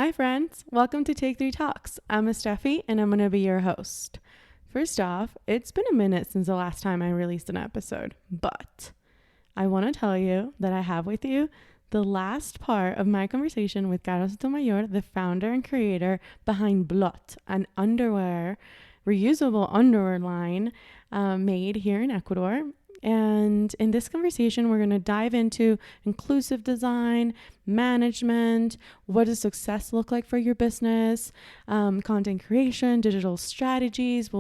Hi friends, welcome to Take 3 Talks. I'm Steffi and I'm going to be your host. First off, it's been a minute since the last time I released an episode, but I want to tell you that I have with you the last part of my conversation with Karo, the founder and creator behind Blot, an reusable underwear line made here in Ecuador. And in this conversation, we're going to dive into inclusive design, management, what does success look like for your business, content creation, digital strategies.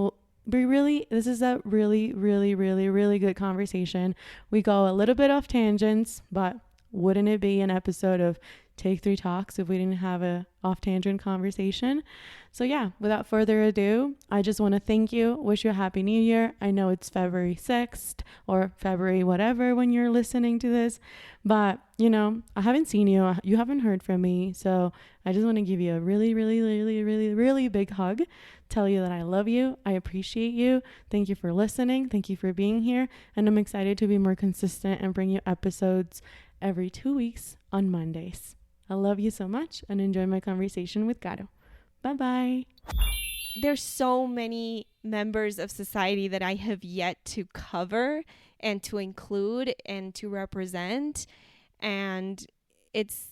This is a really good conversation. We go a little bit off tangents, but wouldn't it be an episode of Take 3 Talks if we didn't have a off-tangent conversation? So yeah, without further ado, I just want to thank you, wish you a happy new year. I know it's February 6th or February whatever when you're listening to this, but I haven't seen you. You haven't heard from me. So I just want to give you a really big hug, tell you that I love you. I appreciate you. Thank you for listening. Thank you for being here. And I'm excited to be more consistent and bring you episodes every 2 weeks on Mondays. I love you so much and enjoy my conversation with Karo. Bye-bye. There's so many members of society that I have yet to cover and to include and to represent. And it's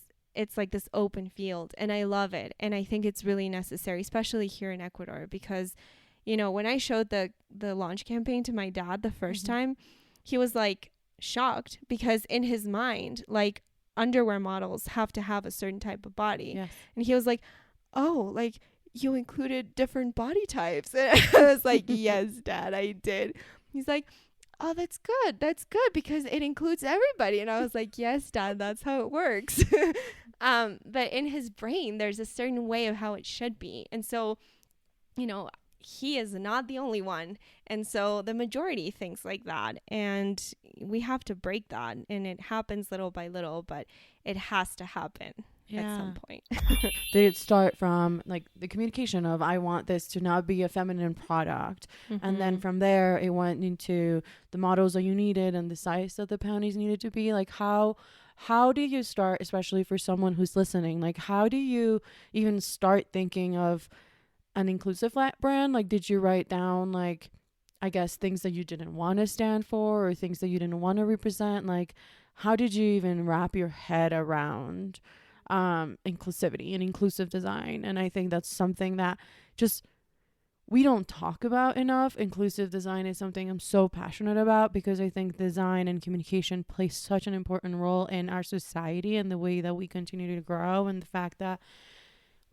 like this open field, and I love it. And I think it's really necessary, especially here in Ecuador, because, when I showed the launch campaign to my dad the first time, he was like shocked because in his mind, like, underwear models have to have a certain type of body. Yes. And he was like, oh, like you included different body types. And I was like, yes, Dad, I did. He's like, oh, that's good because it includes everybody. And I was like, yes, Dad, that's how it works. But in his brain, there's a certain way of how it should be. And so, he is not the only one. And so the majority thinks like that. And we have to break that. And it happens little by little, but it has to happen at some point. They start from like the communication of, I want this to not be a feminine product. And then from there, it went into the models that you needed and the size that the panties needed to be. Like how do you start, especially for someone who's listening? Like, how do you even start thinking of an inclusive flat brand? Like, did you write down, like, I guess things that you didn't want to stand for or things that you didn't want to represent? Like, how did you even wrap your head around inclusivity and inclusive design? And I think that's something that just we don't talk about enough. Inclusive design is something I'm so passionate about because I think design and communication play such an important role in our society and the way that we continue to grow, and the fact that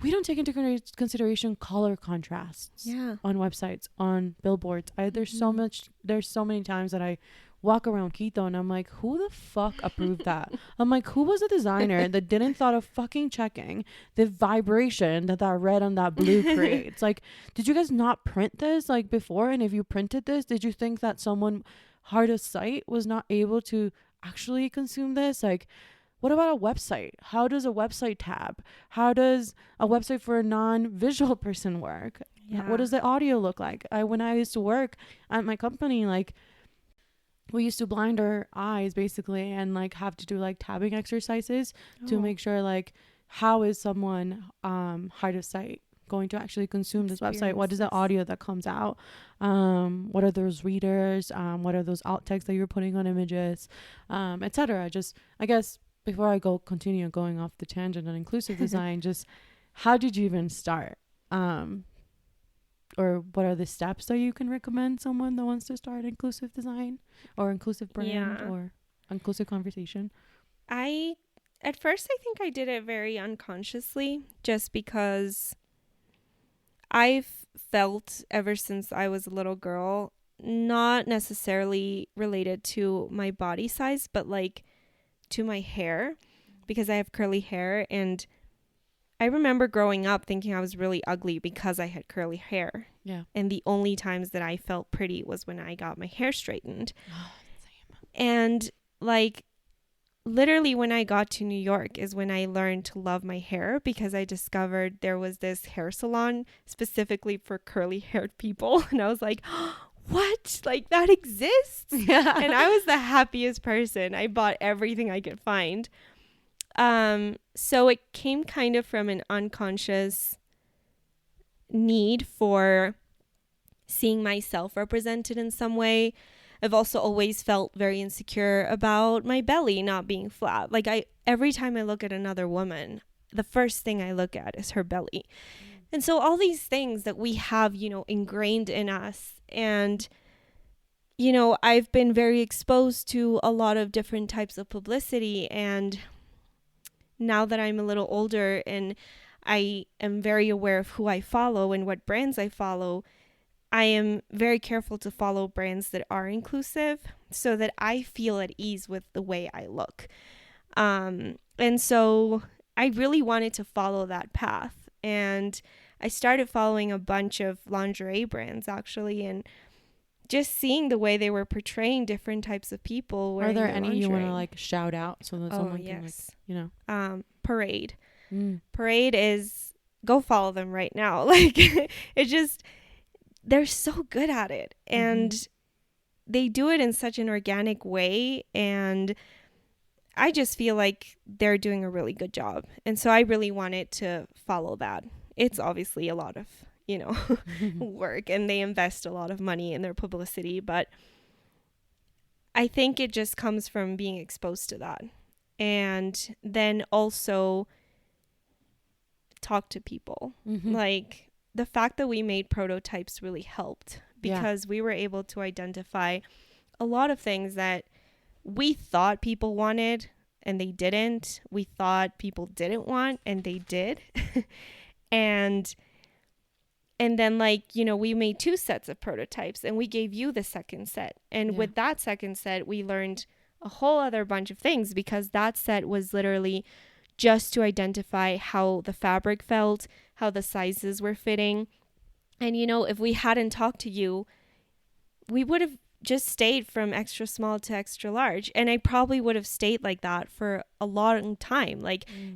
we don't take into consideration color contrasts on websites, on billboards. There's so many times that I walk around Quito and I'm like, who the fuck approved that? I'm like, who was a designer that didn't thought of fucking checking the vibration that red on that blue creates? Like, did you guys not print this like before? And if you printed this, did you think that someone hard of sight was not able to actually consume this? Like, what about a website? How does a website tab? How does a website for a non-visual person work? Yeah. What does the audio look like? When I used to work at my company, like, we used to blind our eyes basically and like have to do like tabbing exercises to make sure like how is someone hard of sight going to actually consume this website? What is the audio that comes out? What are those readers? What are those alt text that you're putting on images, etc. Just, I guess, before I continue going off the tangent on inclusive design, just how did you even start? Or what are the steps that you can recommend someone that wants to start inclusive design or inclusive brand or inclusive conversation? At first, I think I did it very unconsciously just because I've felt ever since I was a little girl, not necessarily related to my body size, but like to my hair, because I have curly hair. And I remember growing up thinking I was really ugly because I had curly hair. Yeah. And the only times that I felt pretty was when I got my hair straightened. And like literally when I got to New York is when I learned to love my hair, because I discovered there was this hair salon specifically for curly haired people. And I was like, what? Like, that exists? Yeah. And I was the happiest person. I bought everything I could find. So it came kind of from an unconscious need for seeing myself represented in some way. I've also always felt very insecure about my belly not being flat. Like every time I look at another woman, the first thing I look at is her belly. And so all these things that we have, ingrained in us, and I've been very exposed to a lot of different types of publicity, and now that I'm a little older and I am very aware of who I follow and what brands I follow, I am very careful to follow brands that are inclusive so that I feel at ease with the way I look. And so I really wanted to follow that path. And I started following a bunch of lingerie brands, actually, and just seeing the way they were portraying different types of people wearing Are there any lingerie. You want to like shout out so that someone yes. can Parade. Parade is, go follow them right now. Like it just, they're so good at it, and they do it in such an organic way, and I just feel like they're doing a really good job. And so I really wanted to follow that. It's obviously a lot of work, and they invest a lot of money in their publicity, but I think it just comes from being exposed to that. And then also talk to people. Like the fact that we made prototypes really helped, because we were able to identify a lot of things that we thought people wanted and they didn't. We thought people didn't want and they did. and then we made 2 sets of prototypes, and we gave you the second set. And with that second set, we learned a whole other bunch of things, because that set was literally just to identify how the fabric felt, how the sizes were fitting. And, if we hadn't talked to you, we would have just stayed from extra small to extra large. And I probably would have stayed like that for a long time.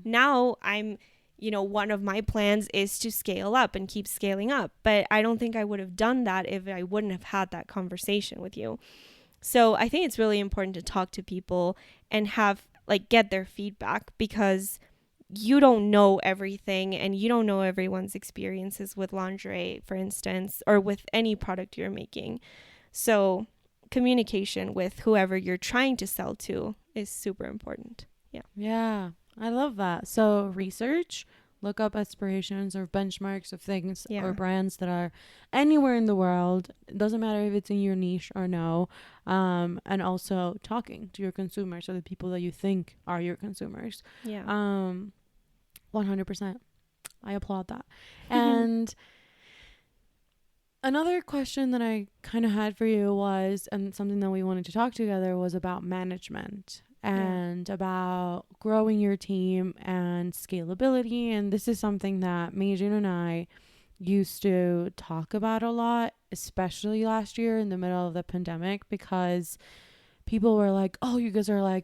Now I'm, one of my plans is to scale up and keep scaling up. But I don't think I would have done that if I wouldn't have had that conversation with you. So I think it's really important to talk to people and get their feedback, because you don't know everything, and you don't know everyone's experiences with lingerie, for instance, or with any product you're making. So communication with whoever you're trying to sell to is super important. Yeah, I love that. So research, look up aspirations or benchmarks of things or brands that are anywhere in the world. It doesn't matter if it's in your niche or no. And also talking to your consumers, or the people that you think are your consumers. 100%. I applaud that. And another question that I kind of had for you was, and something that we wanted to talk together, was about management and about growing your team and scalability. And this is something that Meijin and I used to talk about a lot, especially last year in the middle of the pandemic, because people were like, oh, you guys are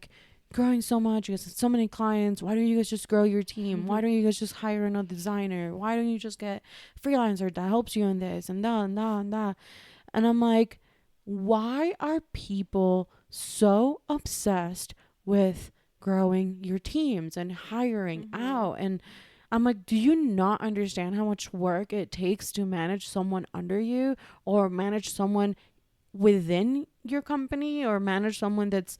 growing so much, you guys have so many clients, why don't you guys just grow your team? Why don't you guys just hire another designer? Why don't you just get a freelancer that helps you in this and that and that and that? And I'm like, why are people so obsessed with growing your teams and hiring out? And I'm like, do you not understand how much work it takes to manage someone under you, or manage someone within your company, or manage someone that's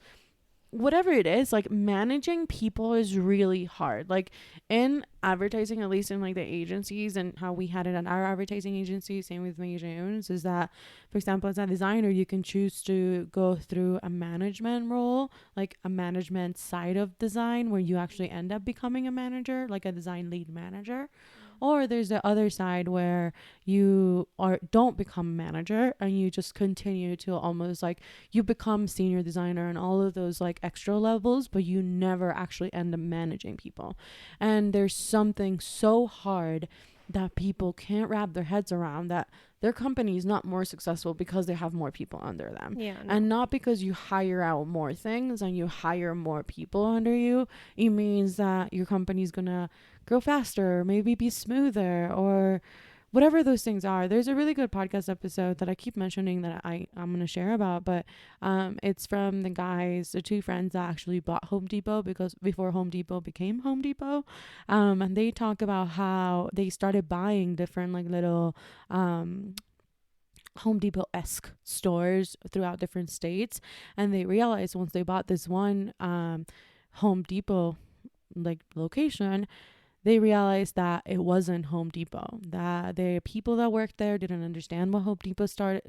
whatever it is? Managing people is really hard. In advertising, at least in the agencies and how we had it at our advertising agency, same with Meijin's, is that, for example, as a designer, you can choose to go through a management role, a management side of design, where you actually end up becoming a manager, like a design lead manager. Or there's the other side where you don't become a manager, and you just continue to almost you become senior designer and all of those extra levels, but you never actually end up managing people. And there's something so hard that people can't wrap their heads around, that their company is not more successful because they have more people under them. And not because you hire out more things and you hire more people under you, it means that your company is gonna grow faster, maybe be smoother, or whatever those things are. There's a really good podcast episode that I keep mentioning that I'm going to share about, but it's from the two friends that actually bought Home Depot because before Home Depot became Home Depot. And they talk about how they started buying different like little Home Depot-esque stores throughout different states, and they realized once they bought this one Home Depot like location, they realized that it wasn't Home Depot, that the people that worked there didn't understand what Home Depot started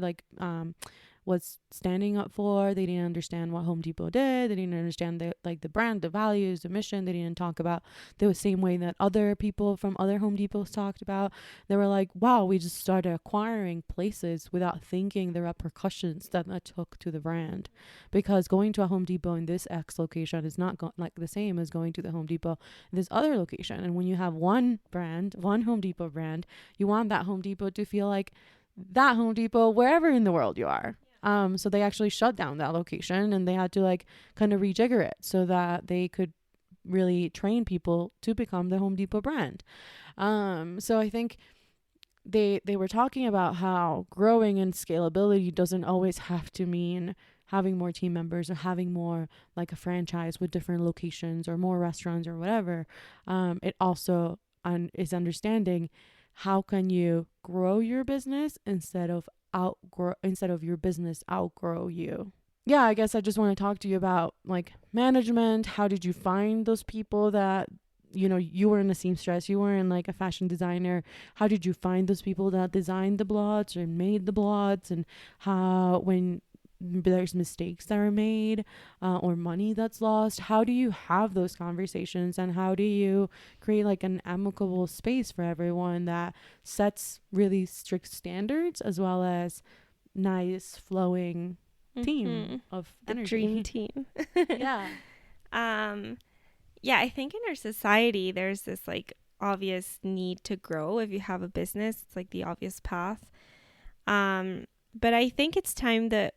was standing up for. They didn't understand what Home Depot did. They didn't understand the brand, the values, the mission. They didn't talk about the same way that other people from other Home Depots talked about. They were like, wow, we just started acquiring places without thinking the repercussions that took to the brand, because going to a Home Depot in this X location is not like the same as going to the Home Depot in this other location. And when you have one brand, one Home Depot brand, you want that Home Depot to feel like that Home Depot wherever in the world you are. So they actually shut down that location, and they had to like kind of rejigger it so that they could really train people to become the Home Depot brand. So I think they were talking about how growing and scalability doesn't always have to mean having more team members or having more like a franchise with different locations or more restaurants or whatever. It also is understanding how can you grow your business instead of your business outgrow you. Yeah, I guess I just want to talk to you about like management. How did you find those people that, you were in a seamstress, you were in like a fashion designer. How did you find those people that designed the blots or made the blots, and how when there's mistakes that are made or money that's lost, how do you have those conversations, and how do you create like an amicable space for everyone that sets really strict standards as well as nice flowing team of the energy. dream team. Yeah. Yeah, I think in our society there's this like obvious need to grow. If you have a business, it's like the obvious path, but I think it's time that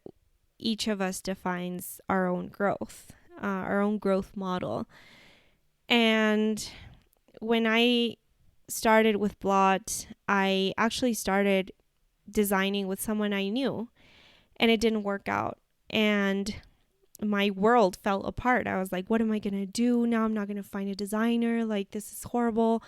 each of us defines our own growth model. And when I started with Blot, I actually started designing with someone I knew, and it didn't work out. And my world fell apart. I was like, what am I going to do now? I'm not going to find a designer. Like, this is horrible.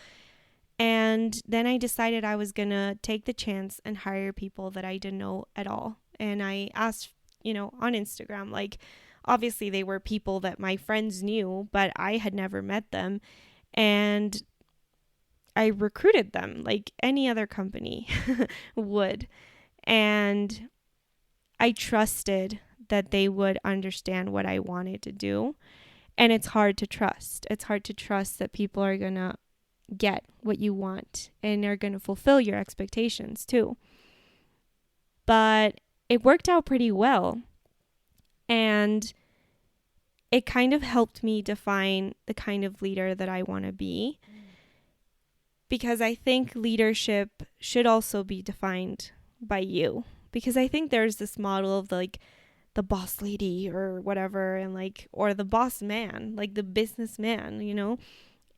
And then I decided I was going to take the chance and hire people that I didn't know at all. And I asked, on Instagram, like, obviously they were people that my friends knew, but I had never met them. And I recruited them like any other company would. And I trusted that they would understand what I wanted to do. And it's hard to trust. It's hard to trust that people are going to get what you want and are going to fulfill your expectations too. But it worked out pretty well. And it kind of helped me define the kind of leader that I want to be. Because I think leadership should also be defined by you. Because I think there's this model of like the boss lady or whatever, and like, or the boss man, like the businessman,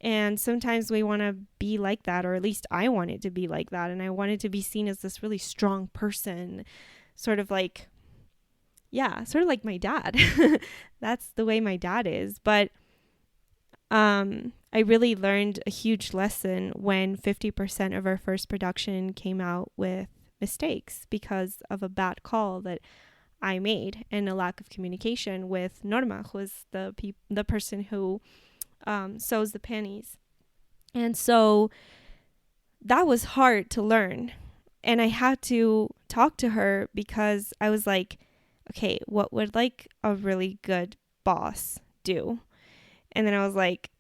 And sometimes we want to be like that, or at least I wanted to be like that. And I wanted to be seen as this really strong person, sort of like my dad. That's the way my dad is. But I really learned a huge lesson when 50% of our first production came out with mistakes because of a bad call that I made and a lack of communication with Norma, who was the person who sews the panties. And so that was hard to learn. And I had to talk to her because I was like, okay, what would like a really good boss do? And then I was like,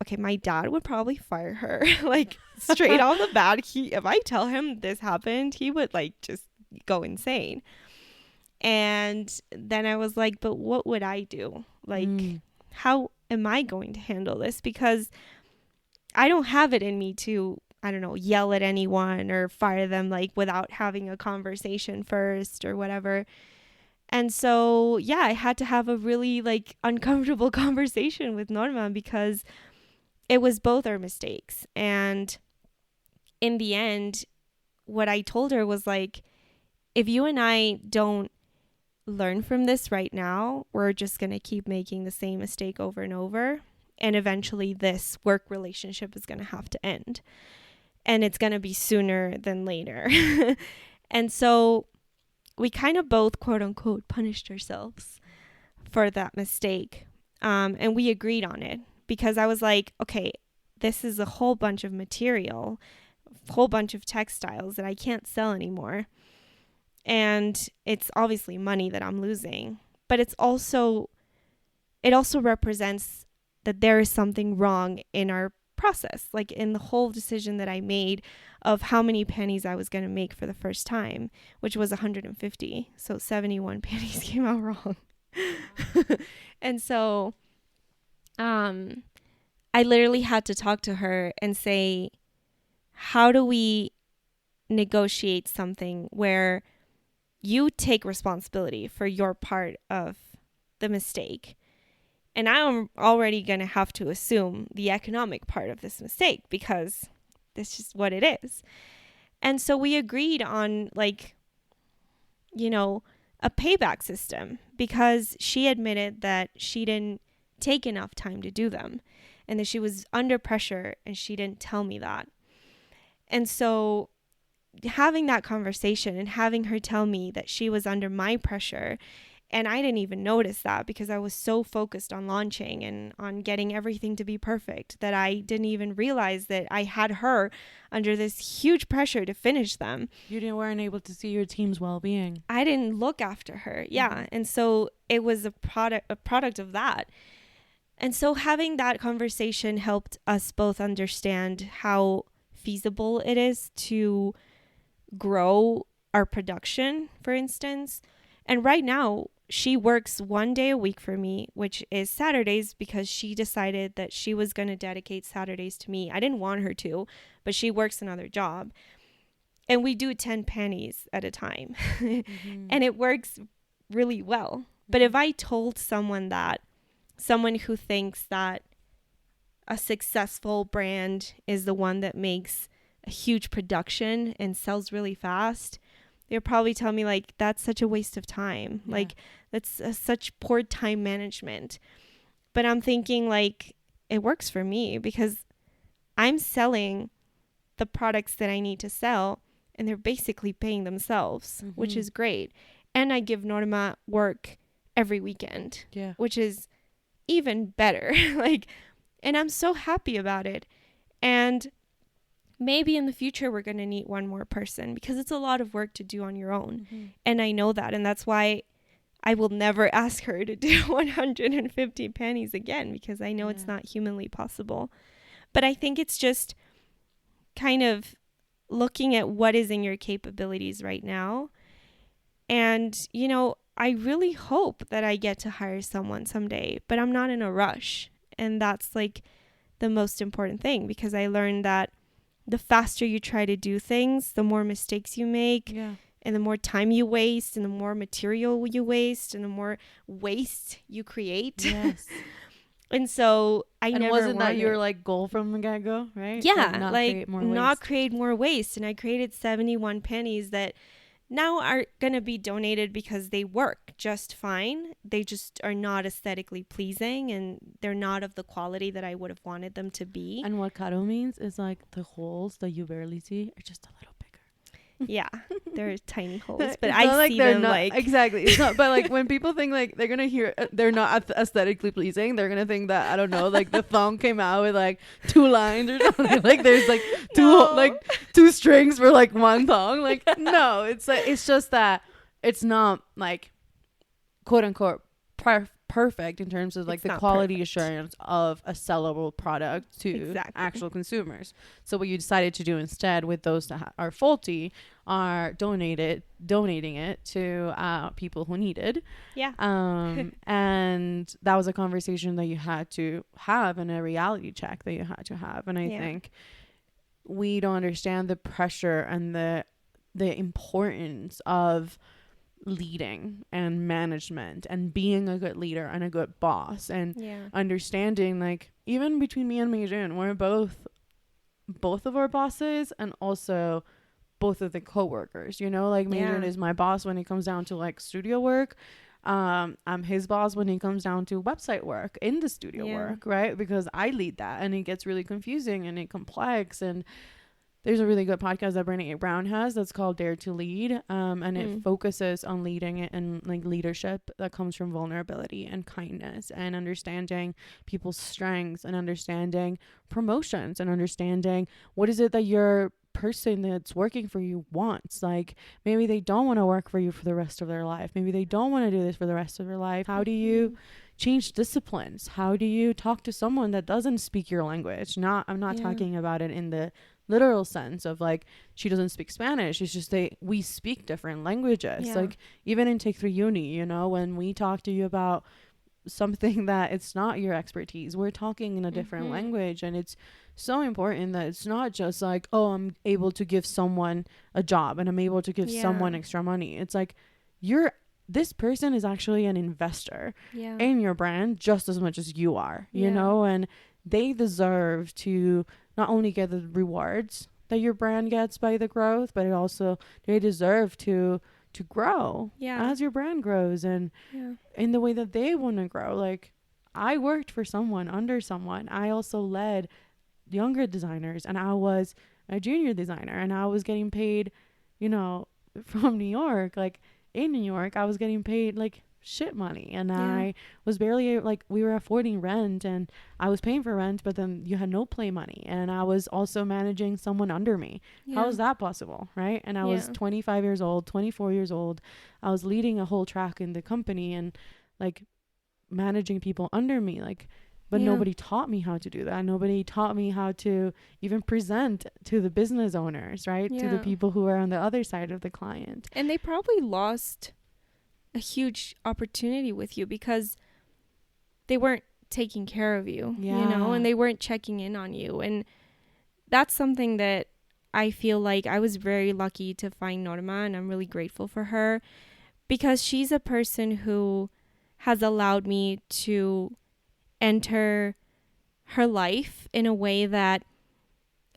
okay, my dad would probably fire her. Like straight off the bat, if I tell him this happened, he would like just go insane. And then I was like, but what would I do? Like, how am I going to handle this? Because I don't have it in me to, I don't know, yell at anyone or fire them like without having a conversation first or whatever. And so, yeah, I had to have a really like uncomfortable conversation with Norma because it was both our mistakes. And in the end, what I told her was like, if you and I don't learn from this right now, we're just going to keep making the same mistake over and over. And eventually this work relationship is going to have to end. And it's going to be sooner than later. And so we kind of both, quote unquote, punished ourselves for that mistake. And we agreed on it because I was like, okay, this is a whole bunch of material, a whole bunch of textiles that I can't sell anymore. And it's obviously money that I'm losing, but it also represents that there is something wrong in our process, like in the whole decision that I made of how many panties I was going to make for the first time, which was 150. So 71 panties came out wrong. And so I literally had to talk to her and say, how do we negotiate something where you take responsibility for your part of the mistake? And I'm already going to have to assume the economic part of this mistake because this is what it is. And so we agreed on, like, you know, a payback system because she admitted that she didn't take enough time to do them and that she was under pressure and she didn't tell me that. And so having that conversation and having her tell me that she was under my pressure, and I didn't even notice that because I was so focused on launching and on getting everything to be perfect that I didn't even realize that I had her under this huge pressure to finish them. Weren't able to see your team's well-being. I didn't look after her. Yeah. Mm-hmm. And so it was a product of that. And so having that conversation helped us both understand how feasible it is to grow our production, for instance. And right now, she works 1 day a week for me, which is Saturdays, because she decided that she was going to dedicate Saturdays to me. I didn't want her to, but she works another job. And we do 10 panties at a time. Mm-hmm. And it works really well. Mm-hmm. But if I told someone who thinks that a successful brand is the one that makes a huge production and sells really fast, they'll probably tell me, like, that's such a waste of time. Yeah. Like, that's such poor time management. But I'm thinking, like, it works for me because I'm selling the products that I need to sell and they're basically paying themselves, mm-hmm. which is great. And I give Norma work every weekend, which is even better. Like, and I'm so happy about it. And maybe in the future we're going to need one more person because it's a lot of work to do on your own. Mm-hmm. And I know that. And that's why I will never ask her to do 150 panties again because I know it's not humanly possible. But I think it's just kind of looking at what is in your capabilities right now. And, you know, I really hope that I get to hire someone someday, but I'm not in a rush. And that's like the most important thing because I learned that the faster you try to do things, the more mistakes you make, and the more time you waste, and the more material you waste, and the more waste you create. Yes. And so wasn't that your like goal from the get-go, right? Yeah, not create more waste. And I created 71 panties that now are going to be donated because they work just fine. They just are not aesthetically pleasing and they're not of the quality that I would have wanted them to be. And what Karo means is like the holes that you barely see are just a little bigger. Yeah, they're tiny holes, but I see them like exactly. It's not, but like when people think like they're gonna hear they're not aesthetically pleasing, they're gonna think that I don't know, like the thong came out with like 2 lines or something. Like there's like two strings for like one thong. Like no, it's like it's just that it's not like quote unquote perfect in terms of like the quality assurance of a sellable product to actual consumers. So what you decided to do instead with those that are faulty are donating it to people who needed. And that was a conversation that you had to have and a reality check that you had to have. And I think we don't understand the pressure and the importance of leading and management and being a good leader and a good boss and understanding, like, even between me and Meijun, we're both of our bosses and also both of the coworkers, you know, like Mason is my boss when it comes down to like studio work. I'm his boss when it comes down to website work in the studio work, right? Because I lead that, and it gets really confusing and complex. And there's a really good podcast that Brené Brown has that's called Dare to Lead, and it focuses on leading it and like leadership that comes from vulnerability and kindness and understanding people's strengths and understanding promotions and understanding what is it that your person that's working for you wants. Like maybe they don't want to work for you for the rest of their life. Maybe they don't want to do this for the rest of their life. How do you change disciplines? How do you talk to someone that doesn't speak your language? I'm not talking about it in the literal sense of like she doesn't speak Spanish. It's just we speak different languages. Like even in Take 3 Uni, you know, when we talk to you about something that it's not your expertise, we're talking in a different language. And it's so important that it's not just like, oh, I'm able to give someone a job and I'm able to give someone extra money. It's like this person is actually an investor in your brand just as much as you are, you know, and they deserve to not only get the rewards that your brand gets by the growth, but they deserve to grow as your brand grows and in the way that they want to grow. Like I worked for someone under someone. I also led younger designers, and I was a junior designer, and I was getting paid, you know, from New York. Like in New York, I was getting paid like shit money, and I was barely like, we were affording rent and I was paying for rent, but then you had no play money, and I was also managing someone under me. How is that possible, right? And I was 25 years old, 24 years old. I was leading a whole track in the company and like managing people under me, like, but nobody taught me how to do that. Nobody taught me how to even present to the business owners, right? To the people who are on the other side of the client. And they probably lost a huge opportunity with you because they weren't taking care of you, you know, and they weren't checking in on you. And that's something that I feel like I was very lucky to find Norma, and I'm really grateful for her because she's a person who has allowed me to enter her life in a way that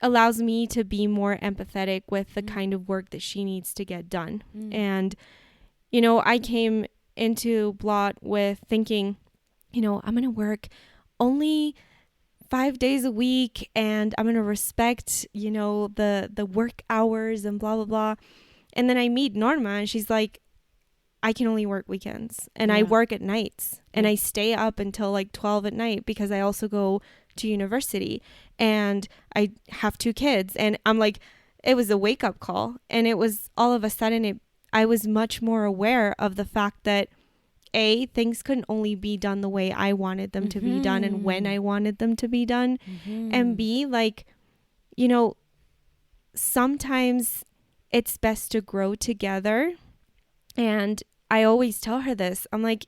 allows me to be more empathetic with the kind of work that she needs to get done. And you know, I came into Blot with thinking, you know, I'm going to work only 5 days a week and I'm going to respect, you know, the work hours and blah, blah, blah. And then I meet Norma and she's like, I can only work weekends and I work at nights and I stay up until like 12 at night because I also go to university and I have 2 kids. And I'm like, it was a wake up call. And it was all of a sudden I was much more aware of the fact that A, things couldn't only be done the way I wanted them to be done and when I wanted them to be done. And B, like, you know, sometimes it's best to grow together. And I always tell her this. I'm like,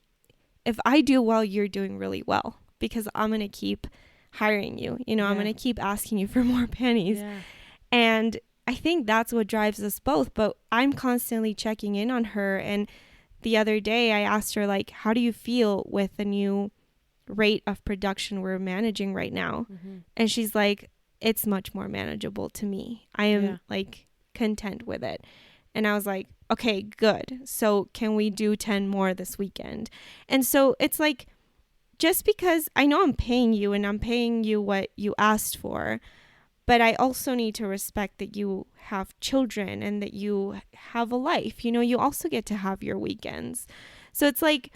if I do well, you're doing really well because I'm going to keep hiring you. You know, I'm going to keep asking you for more pennies. And I think that's what drives us both. But I'm constantly checking in on her. And the other day I asked her, like, how do you feel with the new rate of production we're managing right now? And she's like, it's much more manageable to me. I am like content with it. And I was like, okay, good. So can we do 10 more this weekend? And so it's like, just because I know I'm paying you and I'm paying you what you asked for, but I also need to respect that you have children and that you have a life. You know, you also get to have your weekends. So it's like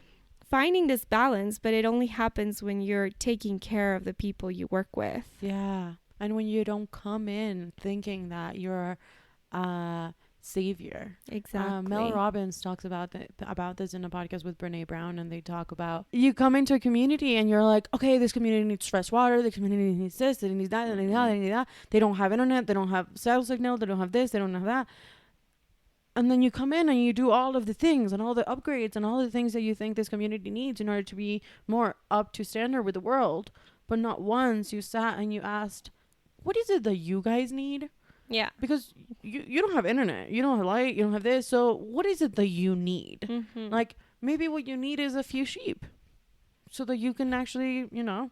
finding this balance, but it only happens when you're taking care of the people you work with. Yeah. And when you don't come in thinking that you're savior. Exactly. Mel Robbins talks about this in a podcast with Brené Brown, and they talk about you come into a community and you're like, okay, this community needs fresh water, the community needs this, they need that, they need that, they need that. They don't have internet, they don't have cell signal, they don't have this, they don't have that. And then you come in and you do all of the things and all the upgrades and all the things that you think this community needs in order to be more up to standard with the world. But not once you sat and you asked, what is it that you guys need? Yeah. Because you don't have internet, you don't have light, you don't have this. So what is it that you need? Like maybe what you need is a few sheep so that you can actually, you know,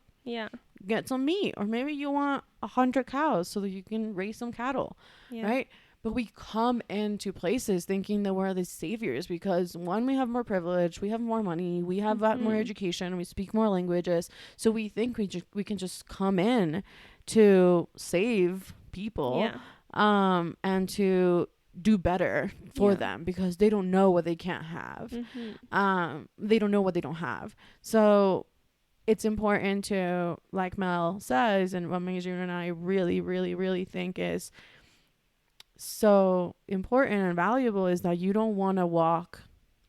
get some meat. Or maybe you want 100 cows so that you can raise some cattle, right? But we come into places thinking that we're the saviors because, one, we have more privilege, we have more money, we have more education, we speak more languages. So we think we can just come in to save people, and to do better for them because they don't know what they can't have. They don't know what they don't have. So it's important to, like Mel says, and what Meijun and I really, really, really think is so important and valuable, is that you don't want to walk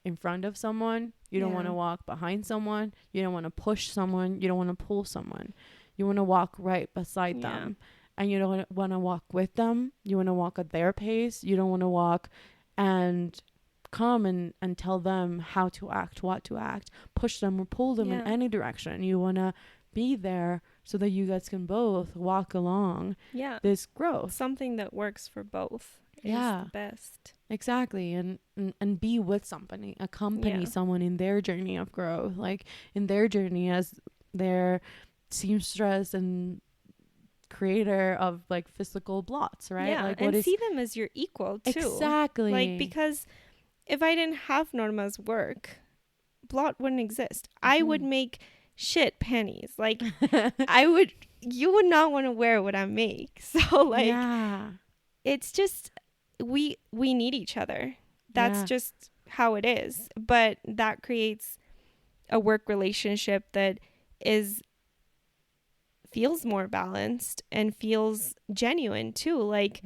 in front of someone. You don't want to walk behind someone. You don't want to push someone. You don't want to pull someone. You want to walk right beside them. And you don't want to walk with them. You want to walk at their pace. You don't want to walk and come and tell them how to act, what to act, push them or pull them in any direction. You want to be there so that you guys can both walk along this growth. Something that works for both is the best. Exactly. And be with somebody, accompany someone in their journey of growth, like in their journey as their seamstress and creator of like physical blots, right? Like, and see them as your equal too. Exactly. Like, because if I didn't have Norma's work, Blot wouldn't exist. I would make shit panties. Like, you would not want to wear what I make. So like, it's just, we need each other. That's just how it is. But that creates a work relationship that feels more balanced and feels genuine too. Like,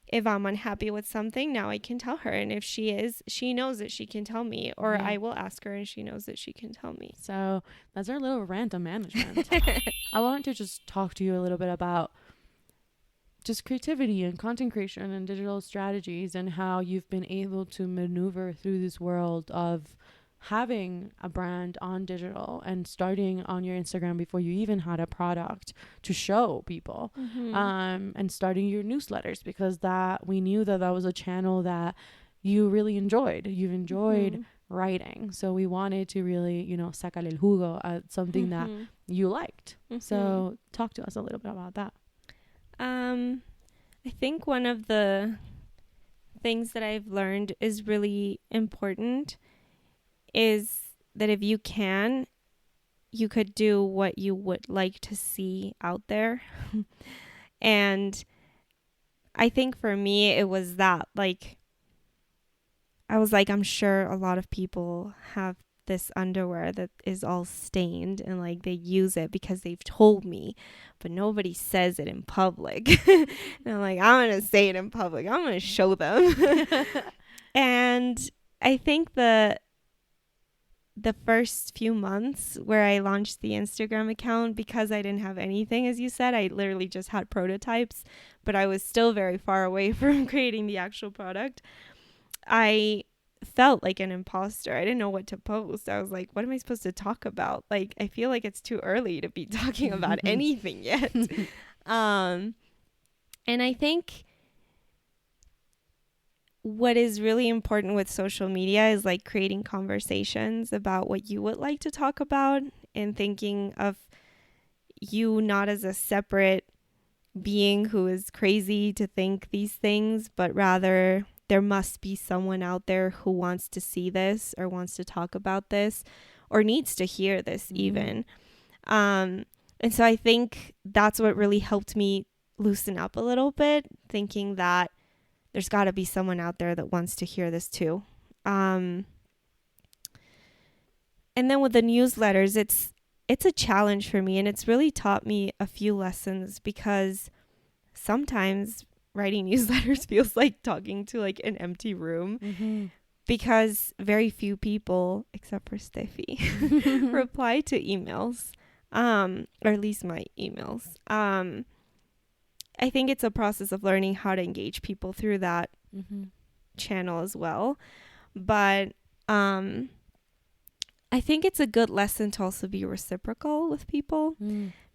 if I'm unhappy with something, now I can tell her. And if she knows that she can tell me, or I will ask her and she knows that she can tell me. So that's our little rant on management. I wanted to just talk to you a little bit about just creativity and content creation and digital strategies, and how you've been able to maneuver through this world of having a brand on digital and starting on your Instagram before you even had a product to show people, and starting your newsletters, because that we knew that was a channel that you really enjoyed. You've enjoyed writing. So we wanted to really, sacarle el jugo at something that you liked. So talk to us a little bit about that. I think one of the things that I've learned is really important is that if you could do what you would like to see out there. And I think for me, it was that, like, I was like, I'm sure a lot of people have this underwear that is all stained and like they use it because they've told me, but nobody says it in public. And I'm like, I'm going to say it in public. I'm going to show them. And I think the first few months where I launched the Instagram account, because I didn't have anything, as you said, I literally just had prototypes, but I was still very far away from creating the actual product. I felt like an imposter. I didn't know what to post. I was like, what am I supposed to talk about? Like, I feel like it's too early to be talking about anything yet. And I think what is really important with social media is like creating conversations about what you would like to talk about, and thinking of you not as a separate being who is crazy to think these things, but rather there must be someone out there who wants to see this or wants to talk about this or needs to hear this even. And so I think that's what really helped me loosen up a little bit, thinking that there's got to be someone out there that wants to hear this too. And then with the newsletters, it's a challenge for me, and it's really taught me a few lessons, because sometimes writing newsletters feels like talking to like an empty room, because very few people, except for Steffi, reply to emails, or at least my emails. I think it's a process of learning how to engage people through that channel as well. But I think it's a good lesson to also be reciprocal with people,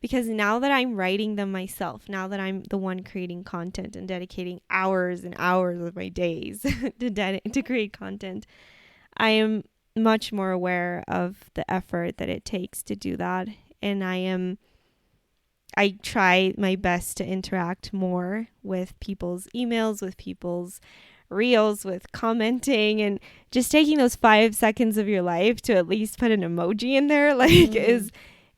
because now that I'm writing them myself, now that I'm the one creating content and dedicating hours and hours of my days to create content, I am much more aware of the effort that it takes to do that. And I am I try my best to interact more with people's emails, with people's reels, with commenting, and just taking those 5 seconds of your life to at least put an emoji in there, like,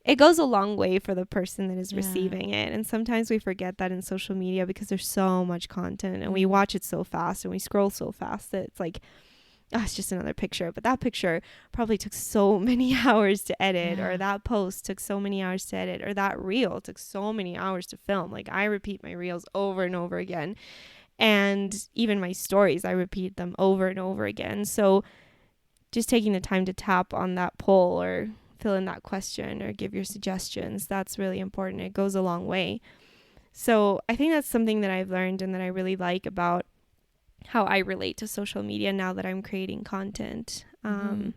it goes a long way for the person that is receiving it. And sometimes we forget that in social media because there's so much content and we watch it so fast and we scroll so fast that it's like, oh, it's just another picture. But that picture probably took so many hours to edit, or that post took so many hours to edit, or that reel took so many hours to film. Like, I repeat my reels over and over again. And even my stories, I repeat them over and over again. So just taking the time to tap on that poll or fill in that question or give your suggestions, that's really important. It goes a long way. So I think that's something that I've learned and that I really like about how I relate to social media now that I'm creating content. And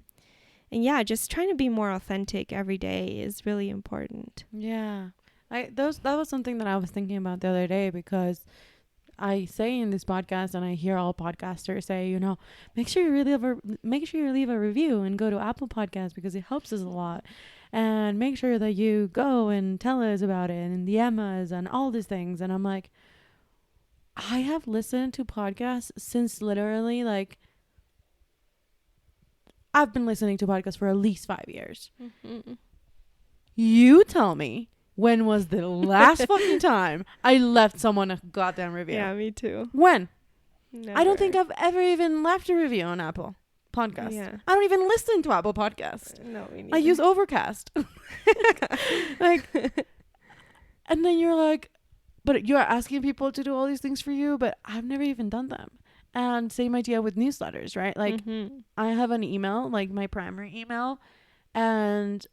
yeah, just trying to be more authentic every day is really important. Yeah. That was something that I was thinking about the other day, because I say in this podcast, and I hear all podcasters say, you know, make sure you leave a review and go to Apple Podcasts, because it helps us a lot. And make sure that you go and tell us about it and DM us and all these things. And I'm like, I have listened to podcasts since literally, like, I've been listening to podcasts for at least 5 years. You tell me, when was the last fucking time I left someone a goddamn review? Yeah, me too. When? Never. I don't think I've ever even left a review on Apple Podcasts. Yeah. I don't even listen to Apple Podcasts. No, me neither. I use Overcast. Like, and then you're like, but you're asking people to do all these things for you, but I've never even done them. And same idea with newsletters, right? Like, I have an email, like my primary email, and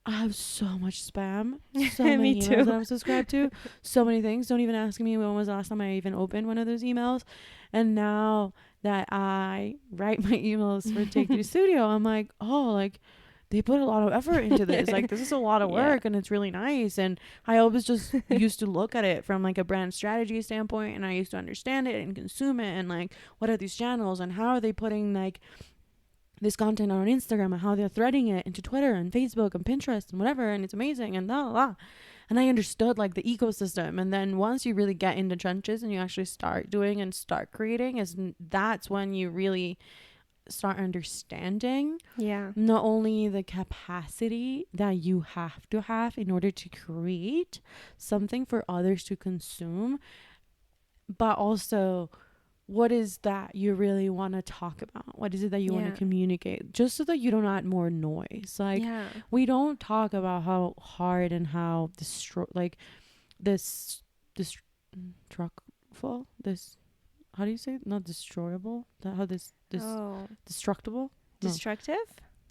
I have so much spam. So many emails that I'm subscribed to. So many things. Don't even ask me when was the last time I even opened one of those emails. And now that I write my emails for Take Two Studio, I'm like, oh, like, they put a lot of effort into this. Like, this is a lot of work, and it's really nice. And I always just used to look at it from like a brand strategy standpoint, and I used to understand it and consume it, and like, what are these channels and how are they putting like this content on Instagram, and how they're threading it into Twitter and Facebook and Pinterest and whatever, and it's amazing, and blah, blah, blah. And I understood like the ecosystem. And then once you really get into trenches and you actually start doing and start creating, that's when you really start understanding not only the capacity that you have to have in order to create something for others to consume, but also what is that you really want to talk about? What is it that you want to communicate? Just so that you don't add more noise. Like, we don't talk about how hard and how how do you say it? Not destroyable? Destructible? Destructive?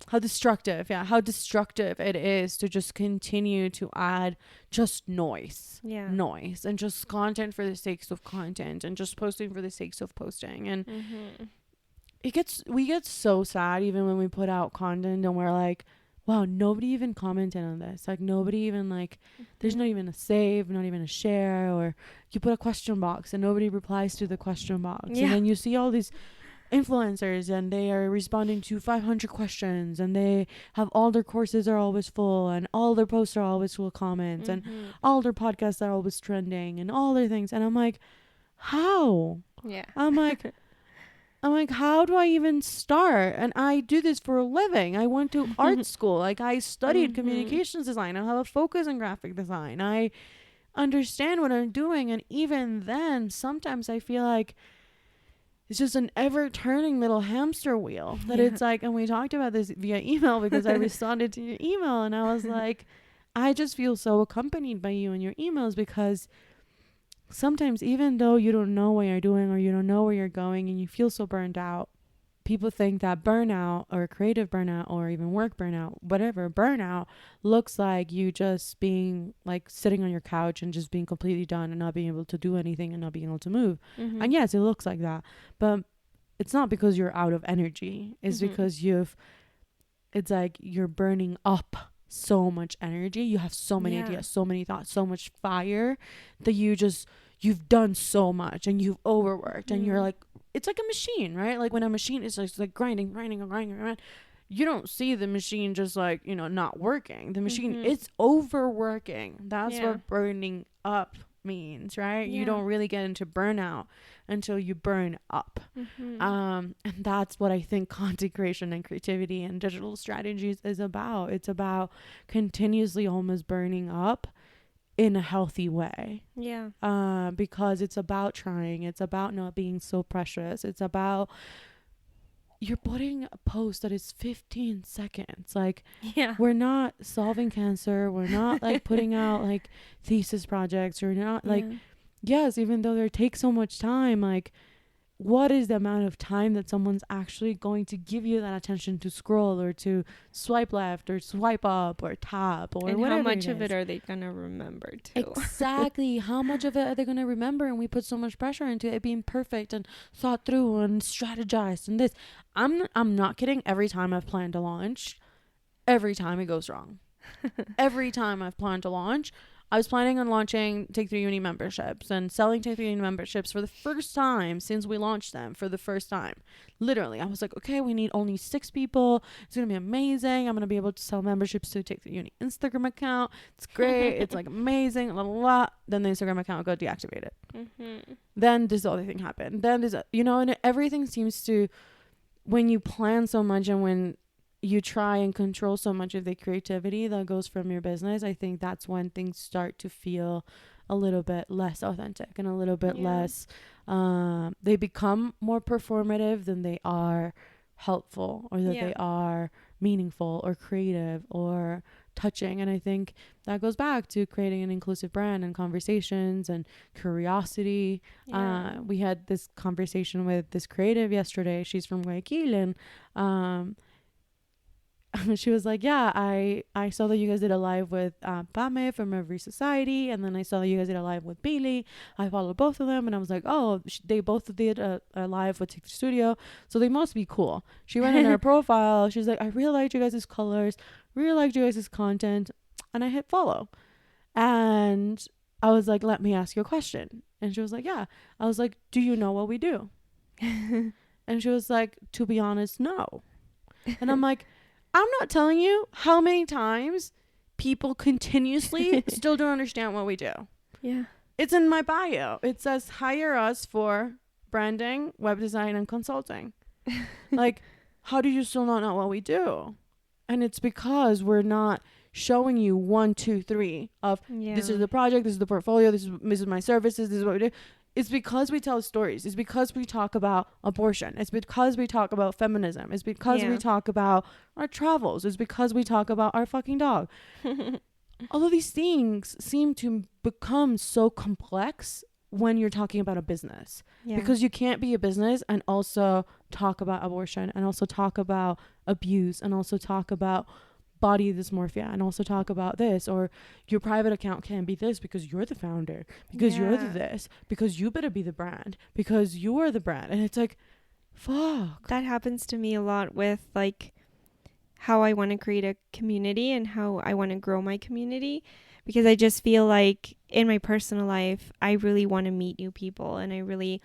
How destructive it is to just continue to add just noise and just content for the sake of content and just posting for the sake of posting. And we get so sad even when we put out content and we're like, wow, nobody even commented on this. Like, nobody even like, there's not even a save, not even a share, or you put a question box and nobody replies to the question box. And then you see all these influencers and they are responding to 500 questions, and they have all their courses are always full, and all their posts are always full of comments, and all their podcasts are always trending, and all their things. And I'm like, how? I'm like, how do I even start? And I do this for a living. I went to art school. Like, I studied communications design. I have a focus in graphic design. I understand what I'm doing. And even then, sometimes I feel like it's just an ever-turning little hamster wheel that it's like, and we talked about this via email because I responded to your email, and I was like, I just feel so accompanied by you and your emails, because sometimes even though you don't know what you're doing or you don't know where you're going and you feel so burned out, people think that burnout or creative burnout or even work burnout, whatever burnout looks like, you just being like sitting on your couch and just being completely done and not being able to do anything and not being able to move. And yes, it looks like that, but it's not because you're out of energy. It's because it's like you're burning up so much energy. You have so many ideas, so many thoughts, so much fire that you've done so much and you've overworked and you're like, it's like a machine, right? Like when a machine is just like grinding. you don't see the machine just like, not working. The machine, Mhm. it's overworking. That's Yeah. what burning up means, right? You Yeah. don't really get into burnout until you burn up. And that's what I think content creation and creativity and digital strategies is about. It's about continuously almost burning up in a healthy way. Yeah. Because it's about trying. It's about not being so precious. It's about you're putting a post that is 15 seconds. Like, Yeah. we're not solving cancer. We're not like putting out like thesis projects. We're not like, yes, even though they take so much time, like, what is the amount of time that someone's actually going to give you that attention to scroll or to swipe left or swipe up or tap or and whatever? how much of it are they gonna remember too? Exactly. How much of it are they going to remember? And we put so much pressure into it being perfect and thought through and strategized and this. I'm not kidding. Every time I've planned to launch, every time it goes wrong. Every time I've planned to launch, I was planning on launching Take 3 Uni memberships and selling Take 3 Uni memberships for the first time since we launched them for the first time. Literally, I was like, okay, we need only 6 people. It's going to be amazing. I'm going to be able to sell memberships to Take 3 Uni Instagram account. It's great. It's like amazing. La, la, la. Then the Instagram account got deactivated. Then this other thing happened. Then this, and everything seems to, when you plan so much and when you try and control so much of the creativity that goes from your business, I think that's when things start to feel a little bit less authentic and a little bit less, they become more performative than they are helpful or that they are meaningful or creative or touching. And I think that goes back to creating an inclusive brand and conversations and curiosity. We had this conversation with this creative yesterday. She's from Guayaquil, and she was like, yeah, I saw that you guys did a live with Pame from Every Society, and then I saw that you guys did a live with Billy. I followed both of them, and I was like, oh, they both did a live with TikTok Studio, so they must be cool. She went in her profile. She's like, I really liked you guys' colors, really liked you guys' content, and I hit follow. And I was like, let me ask you a question. And she was like, yeah. I was like, do you know what we do? And she was like, to be honest, no. And I'm like, I'm not telling you how many times people continuously still don't understand what we do. Yeah. It's in my bio. It says hire us for branding, web design, and consulting. Like, how do you still not know what we do? And it's because we're not showing you 1, 2, 3 of this is the project, this is the portfolio, this is my services, this is what we do. It's because we tell stories. It's because we talk about abortion. It's because we talk about feminism. It's because we talk about our travels. It's because we talk about our fucking dog. All of these things seem to become so complex when you're talking about a business. Because you can't be a business and also talk about abortion and also talk about abuse and also talk about body dysmorphia and also talk about this, or your private account can't be this because you're the founder, because you're the this, because you better be the brand, because you are the brand. And it's like, fuck. That happens to me a lot with like how I want to create a community and how I want to grow my community, because I just feel like in my personal life I really want to meet new people, and I really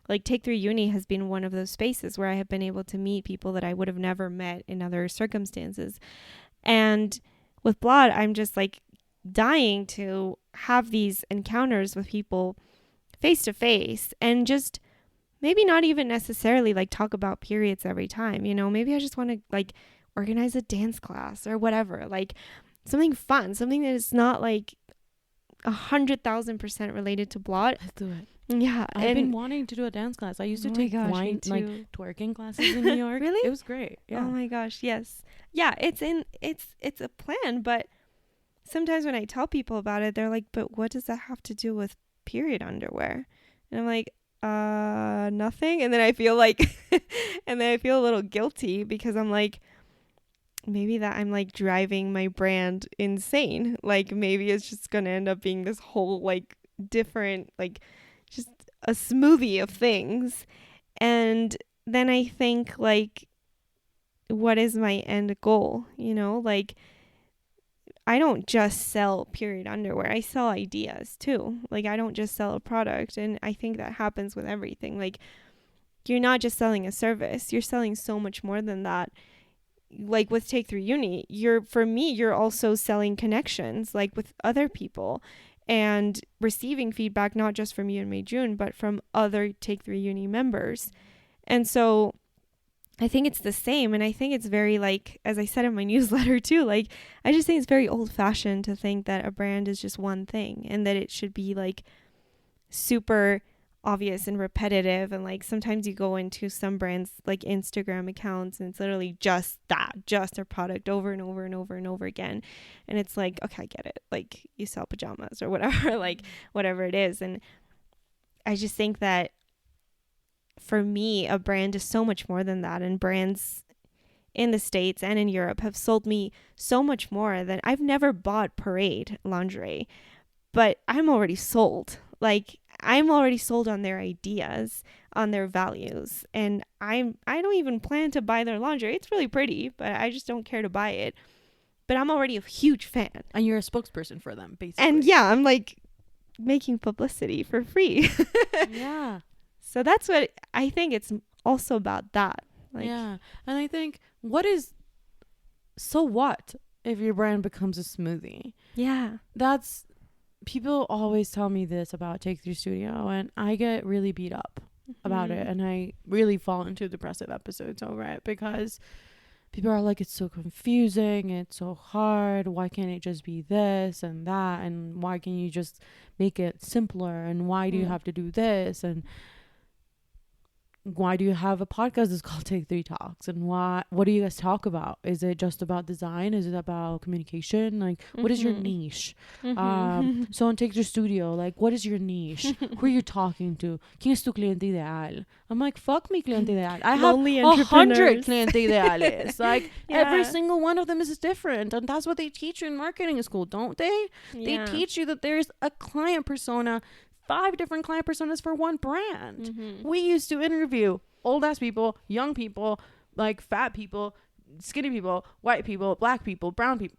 like Take 3 Uni has been one of those spaces where I have been able to meet people that I would have never met in other circumstances. And with Blot, I'm just like dying to have these encounters with people face to face, and just maybe not even necessarily like talk about periods every time, maybe I just want to like organize a dance class or whatever, like something fun, something that is not like 100,000% related to Blot. Let's do it. Yeah, I've been wanting to do a dance class. I used to take wine, like twerking classes in New York. Really? It was great. Yeah. Oh my gosh, yes. Yeah, it's a plan, but sometimes when I tell people about it, they're like, "But what does that have to do with period underwear?" And I'm like, nothing. And then I feel like and then I feel a little guilty because I'm like, maybe that I'm like driving my brand insane. Like maybe it's just going to end up being this whole like different, like just a smoothie of things. And then I think like, what is my end goal? Like I don't just sell period underwear. I sell ideas too. Like I don't just sell a product. And I think that happens with everything. Like you're not just selling a service. You're selling so much more than that. like with Take 3 Uni, for me, you're also selling connections, like with other people, and receiving feedback, not just from you and May June, but from other Take 3 Uni members. And so I think it's the same. And I think it's very, like, as I said in my newsletter too, like, I just think it's very old fashioned to think that a brand is just one thing and that it should be like super obvious and repetitive. And like sometimes you go into some brands like Instagram accounts and it's literally just their product over and over and over and over again. And it's like, okay, I get it. Like you sell pajamas or whatever, like whatever it is. And I just think that for me, a brand is so much more than that. And brands in the States and in Europe have sold me so much more than I've never bought Parade lingerie, but I'm already sold. Like I'm already sold on their ideas, on their values, and I don't even plan to buy their lingerie. It's really pretty, but I just don't care to buy it. But I'm already a huge fan. And you're a spokesperson for them, basically. And yeah, I'm like making publicity for free. Yeah. So that's what I think it's also about that. Like, yeah. And I think so what if your brand becomes a smoothie? Yeah. People always tell me this about Take 3 Studio, and I get really beat up about it, and I really fall into depressive episodes over it because people are like, it's so confusing, it's so hard, why can't it just be this and that, and why can't you just make it simpler, and why do you have to do this, and why do you have a podcast that's called Take 3 Talks, and what do you guys talk about? Is it just about design? Is it about communication? Like what is your niche? So on Take 3 Studio, like what is your niche? Who are you talking to? ¿Quién es tu cliente ideal? I'm like, fuck me cliente ideal. I have 100 cliente ideales. Like every single one of them is different, and that's what they teach you in marketing school, don't they? They teach you that there's a client persona, 5 different client personas for one brand. We used to interview old ass people, young people, like fat people, skinny people, white people, black people, brown people,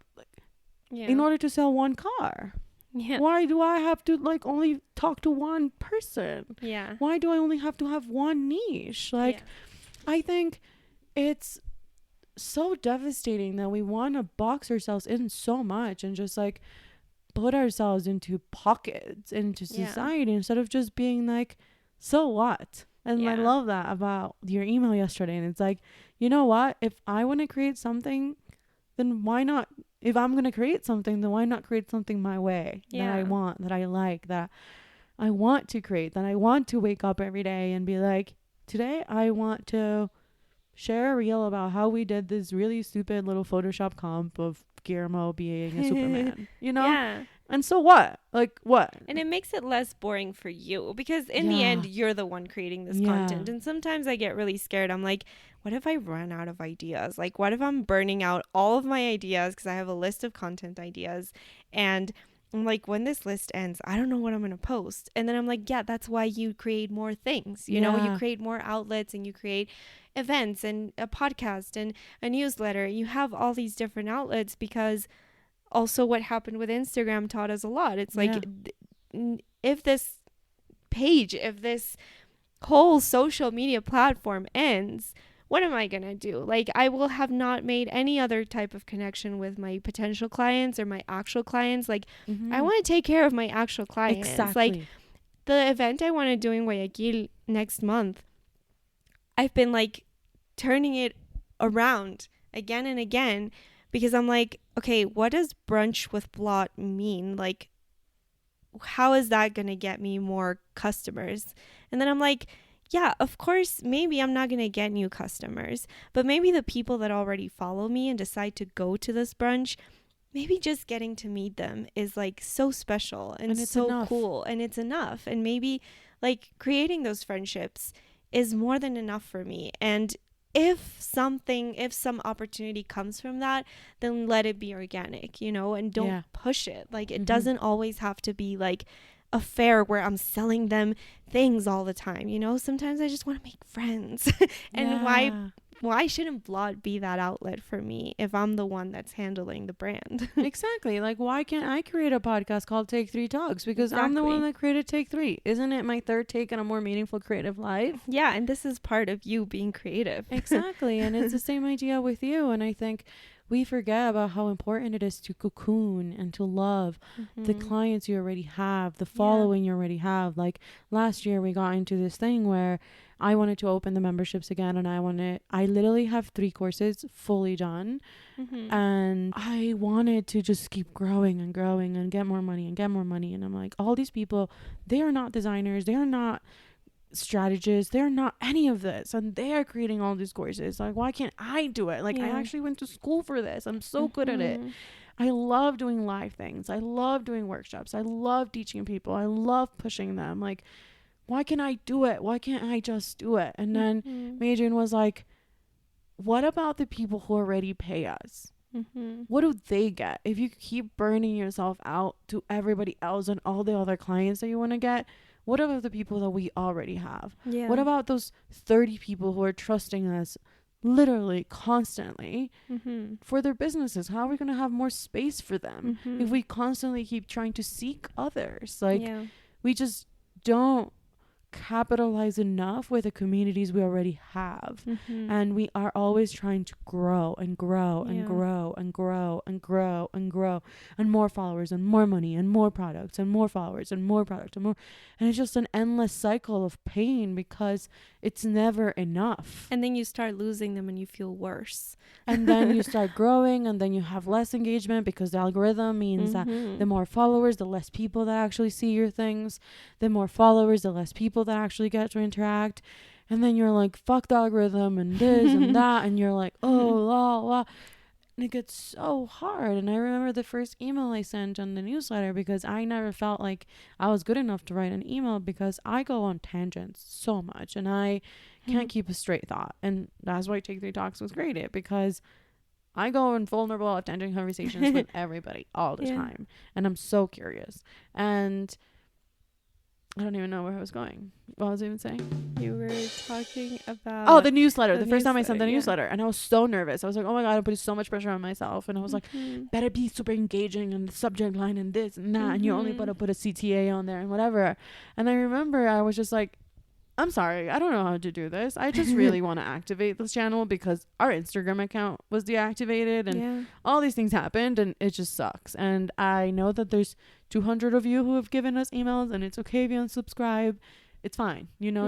in order to sell one car. Why do I have to like only talk to one person? Why do I only have to have one niche? Like I think it's so devastating that we want to box ourselves in so much and just like put ourselves into pockets, into society, instead of just being like, so what? And I love that about your email yesterday. And it's like, you know what? If I want to create something, then why not? If I'm going to create something, then why not create something my way that I want, that I like, that I want to create, that I want to wake up every day and be like, today I want to share a reel about how we did this really stupid little Photoshop comp of Guillermo being a Superman, you know? And so what? Like what? And it makes it less boring for you because in the end, you're the one creating this content. And sometimes I get really scared. I'm like, what if I run out of ideas? Like, what if I'm burning out all of my ideas because I have a list of content ideas, and I'm like, when this list ends, I don't know what I'm going to post. And then I'm like, yeah, that's why you create more things. You know, you create more outlets, and you create events and a podcast and a newsletter. You have all these different outlets because also what happened with Instagram taught us a lot. It's like, if this page, if this whole social media platform ends, what am I going to do? Like, I will have not made any other type of connection with my potential clients or my actual clients. Like, I want to take care of my actual clients. Exactly. Like, the event I want to do in Guayaquil next month, I've been like turning it around again and again because I'm like, okay, what does brunch with Blot mean? Like, how is that going to get me more customers? And then I'm like, yeah, of course, maybe I'm not going to get new customers, but maybe the people that already follow me and decide to go to this brunch, maybe just getting to meet them is like so special and it's so cool, and it's enough. And maybe like creating those friendships is more than enough for me. And if some opportunity comes from that, then let it be organic, you know, and don't push it. Like it doesn't always have to be like a fair where I'm selling them things all the time, you know. Sometimes I just want to make friends and why why shouldn't Blot be that outlet for me if I'm the one that's handling the brand? Exactly. Like, why can't I create a podcast called Take 3 Talks? Because I'm the one that created Take 3. Isn't it my third take on a more meaningful creative life? Yeah, and this is part of you being creative. Exactly. And it's the same idea with you. And I think we forget about how important it is to cocoon and to love the clients you already have, the following you already have. Like, last year we got into this thing where I wanted to open the memberships again, and I literally have 3 courses fully done, and I wanted to just keep growing and growing and get more money and get more money. And I'm like, all these people, they are not designers, they are not strategists, they're not any of this, and they are creating all these courses. Like, why can't I do it? Like, I actually went to school for this. I'm so good at it. I love doing live things. I love doing workshops. I love teaching people. I love pushing them. Like, why can't I do it? Why can't I just do it? And then Adrian was like, what about the people who already pay us? What do they get? If you keep burning yourself out to everybody else and all the other clients that you want to get, what about the people that we already have? What about those 30 people who are trusting us literally constantly for their businesses? How are we going to have more space for them if we constantly keep trying to seek others? Like, we just don't capitalize enough with the communities we already have, and we are always trying to grow and grow and grow and grow and grow and grow, and more followers and more money and more products and more followers and more products and more, and it's just an endless cycle of pain because it's never enough. And then you start losing them and you feel worse, and then you start growing, and then you have less engagement because the algorithm means that the more followers, the less people that actually see your things, the more followers, the less people that actually get to interact. And then you're like, fuck the algorithm and this and that, and you're like, oh, la la, and it gets so hard. And I remember the first email I sent on the newsletter, because I never felt like I was good enough to write an email, because I go on tangents so much and I can't keep a straight thought. And that's why Take 3 Talks was created, because I go in vulnerable, authentic conversations with everybody all the time, and I'm so curious. And I don't even know where I was going. What was I even saying? You were talking about the newsletter. The first time I sent the newsletter, and I was so nervous. I was like, oh my God, I'm putting so much pressure on myself. And I was like, better be super engaging, and the subject line and this and that, and you only put a CTA on there and whatever. And I remember I was just like, I'm sorry, I don't know how to do this. I just really want to activate this channel because our Instagram account was deactivated, and all these things happened, and it just sucks. And I know that there's 200 of you who have given us emails, and it's okay if you unsubscribe. It's fine. You know,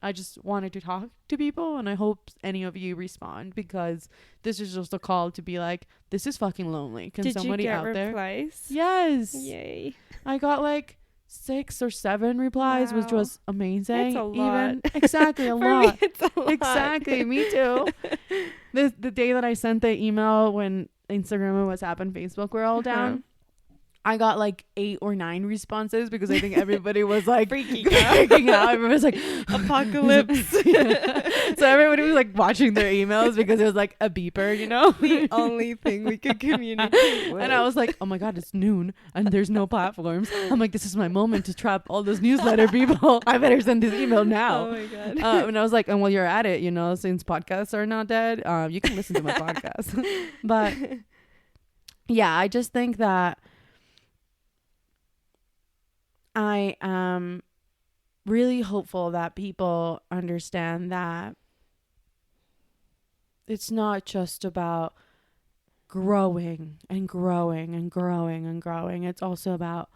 I just wanted to talk to people, and I hope any of you respond, because this is just a call to be like, this is fucking lonely. Can somebody out there? Replies? Yes. Yay. I got like 6 or 7 replies, which was amazing. It's a lot. Exactly, a lot. Me, it's a lot. Exactly, me too. The day that I sent the email when Instagram and WhatsApp and Facebook were all down, I got like 8 or 9 responses, because I think everybody was like freaking out. Everybody was like, apocalypse. So everybody was like watching their emails, because it was like a beeper, you know? The only thing we could communicate with. And I was like, oh my God, it's noon and there's no platforms. I'm like, this is my moment to trap all those newsletter people. I better send this email now. Oh my God. And I was like, and while you're at it, you know, since podcasts are not dead, you can listen to my podcast. But yeah, I just think that I am really hopeful that people understand that it's not just about growing and growing and growing and growing. It's also about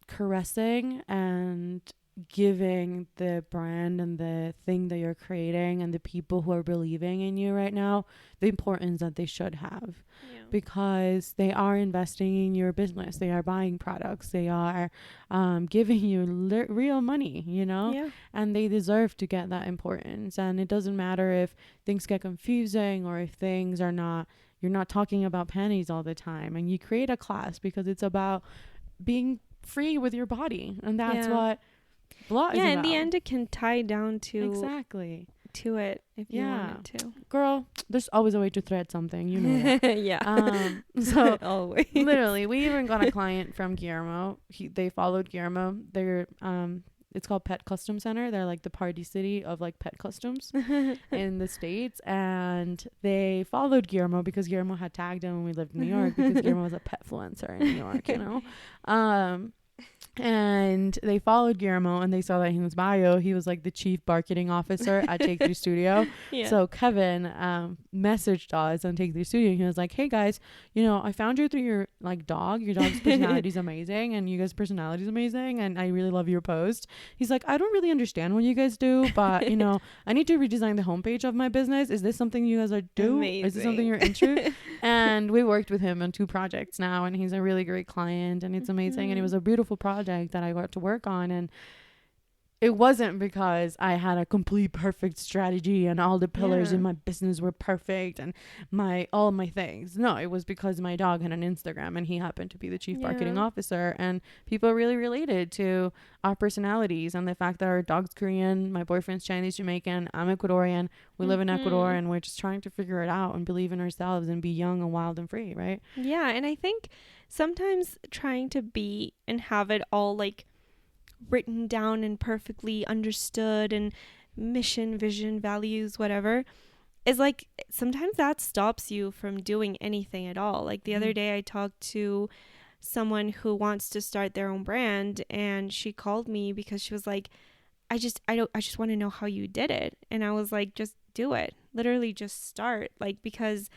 caressing and giving the brand and the thing that you're creating and the people who are believing in you right now the importance that they should have, because they are investing in your business, they are buying products, they are giving you real money, you know, and they deserve to get that importance. And it doesn't matter if things get confusing or if things are not, you're not talking about panties all the time, and you create a class because it's about being free with your body, and that's what Blot is about. In the end it can tie down to to it if you want it to. Girl, there's always a way to thread something, you know that. So it's called Pet Custom Center. They're like the party city of like pet customs in the States. And they followed Guillermo because Guillermo had tagged him when we lived in New York, because Guillermo was a petfluencer in New York, you know. And they followed Guillermo, and they saw that in his bio he was like the chief marketing officer at Take 3 Studio. Yeah. So Kevin messaged us on Take 3 Studio, and he was like, hey guys, you know, I found you through your like dog. Your dog's personality is amazing, and you guys' personality is amazing, and I really love your post. He's like, I don't really understand what you guys do, but you know, I need to redesign the homepage of my business. Is this something you guys are do? Amazing. Is this something you're into? And we worked with him on 2 projects now, and he's a really great client, and it's amazing. And it was a beautiful project that I got to work on. And it wasn't because I had a complete perfect strategy and all the pillars in my business were perfect and all my things. No, it was because my dog had an Instagram and he happened to be the chief marketing officer, and people really related to our personalities and the fact that our dog's Korean, my boyfriend's Chinese Jamaican, I'm Ecuadorian, we live in Ecuador, and we're just trying to figure it out and believe in ourselves and be young and wild and free, right? Yeah, and I think sometimes trying to be and have it all like written down and perfectly understood and mission, vision, values, whatever, is like sometimes that stops you from doing anything at all. Like the other day I talked to someone who wants to start their own brand, and she called me because she was like, I just want to know how you did it. And I was like, just do it. Literally just start. Like, because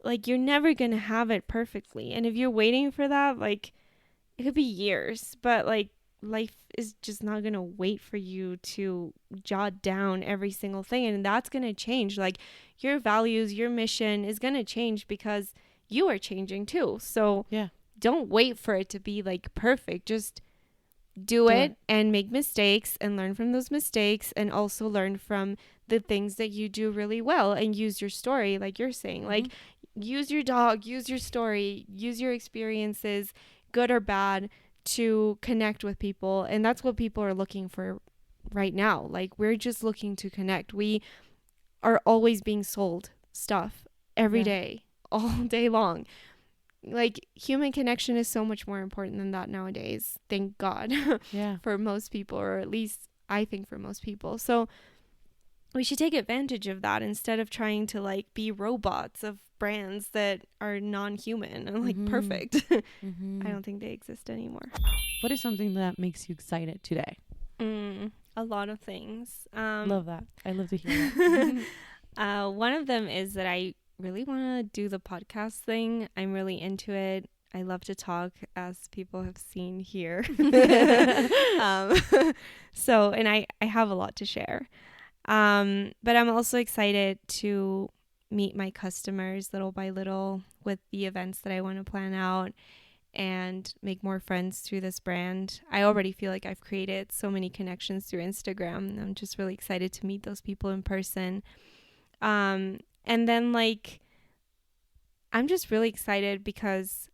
like you're never going to have it perfectly. And if you're waiting for that, like it could be years, but like life is just not going to wait for you to jot down every single thing. And that's going to change. Like your values, your mission is going to change because you are changing too. So don't wait for it to be like perfect. Just do it and make mistakes and learn from those mistakes, and also learn from the things that you do really well, and use your story, like you're saying, like use your dog, use your story, use your experiences, good or bad, to connect with people. And that's what people are looking for right now. Like we're just looking to connect. We are always being sold stuff every day, all day long. Like human connection is so much more important than that nowadays, thank God. For most people, or at least I think for most people. So we should take advantage of that instead of trying to like be robots of brands that are non-human and like perfect. I don't think they exist anymore. What is something that makes you excited today? A lot of things. Love that. I love to hear that. One of them is that I really want to do the podcast thing. I'm really into it. I love to talk, as people have seen here. So, and I have a lot to share. But I'm also excited to meet my customers little by little with the events that I want to plan out, and make more friends through this brand. I already feel like I've created so many connections through Instagram. I'm just really excited to meet those people in person. And then like, I'm just really excited because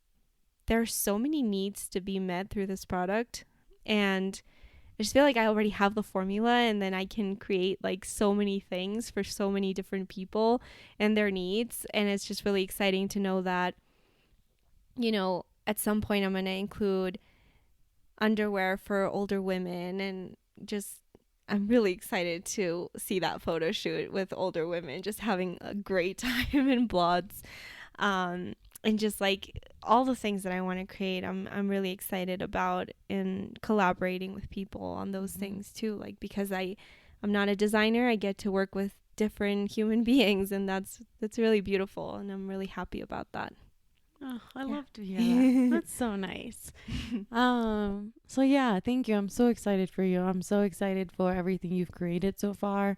there are so many needs to be met through this product. And I just feel like I already have the formula, and then I can create like so many things for so many different people and their needs. And it's just really exciting to know that, you know, at some point I'm going to include underwear for older women, and just I'm really excited to see that photo shoot with older women just having a great time in Blots, and just like all the things that I want to create. I'm really excited about, and collaborating with people on those things too, like because I'm not a designer, I get to work with different human beings, and that's really beautiful, and I'm really happy about that. Oh, I love to hear that. That's so nice. So yeah, thank you. I'm so excited for you. I'm so excited for everything you've created so far.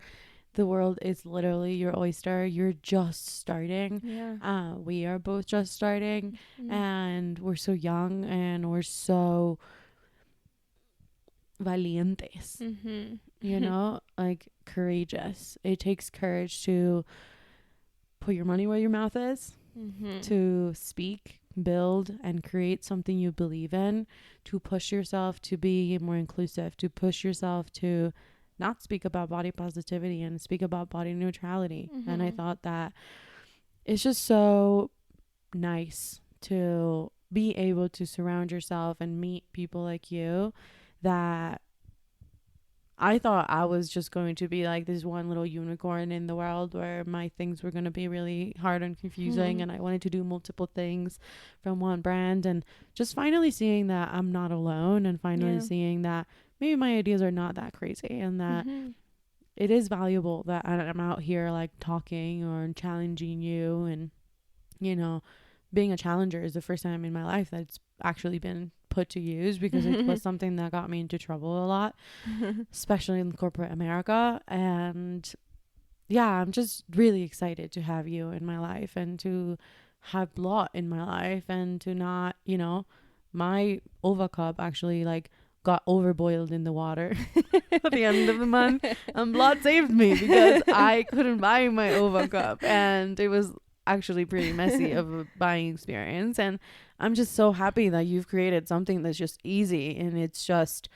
The world is literally your oyster. You're just starting. We are both just starting, and we're so young, and we're so valientes. You know, like courageous. It takes courage to put your money where your mouth is. To speak, build, and create something you believe in, to push yourself to be more inclusive, to push yourself to not speak about body positivity and speak about body neutrality. And I thought that it's just so nice to be able to surround yourself and meet people like you that I thought I was just going to be like this one little unicorn in the world where my things were going to be really hard and confusing, and I wanted to do multiple things from one brand, and just finally seeing that I'm not alone, and finally seeing that maybe my ideas are not that crazy, and that it is valuable that I'm out here like talking or challenging you. And you know, being a challenger is the first time in my life that it's actually been put to use, because it was something that got me into trouble a lot, especially in corporate America. And yeah, I'm just really excited to have you in my life, and to have Blot in my life, and to not, my Ova cup actually like got overboiled in the water at the end of the month, and Blot saved me because I couldn't buy my Ova cup, and it was actually pretty messy of a buying experience. And I'm just so happy that you've created something that's just easy, and it's just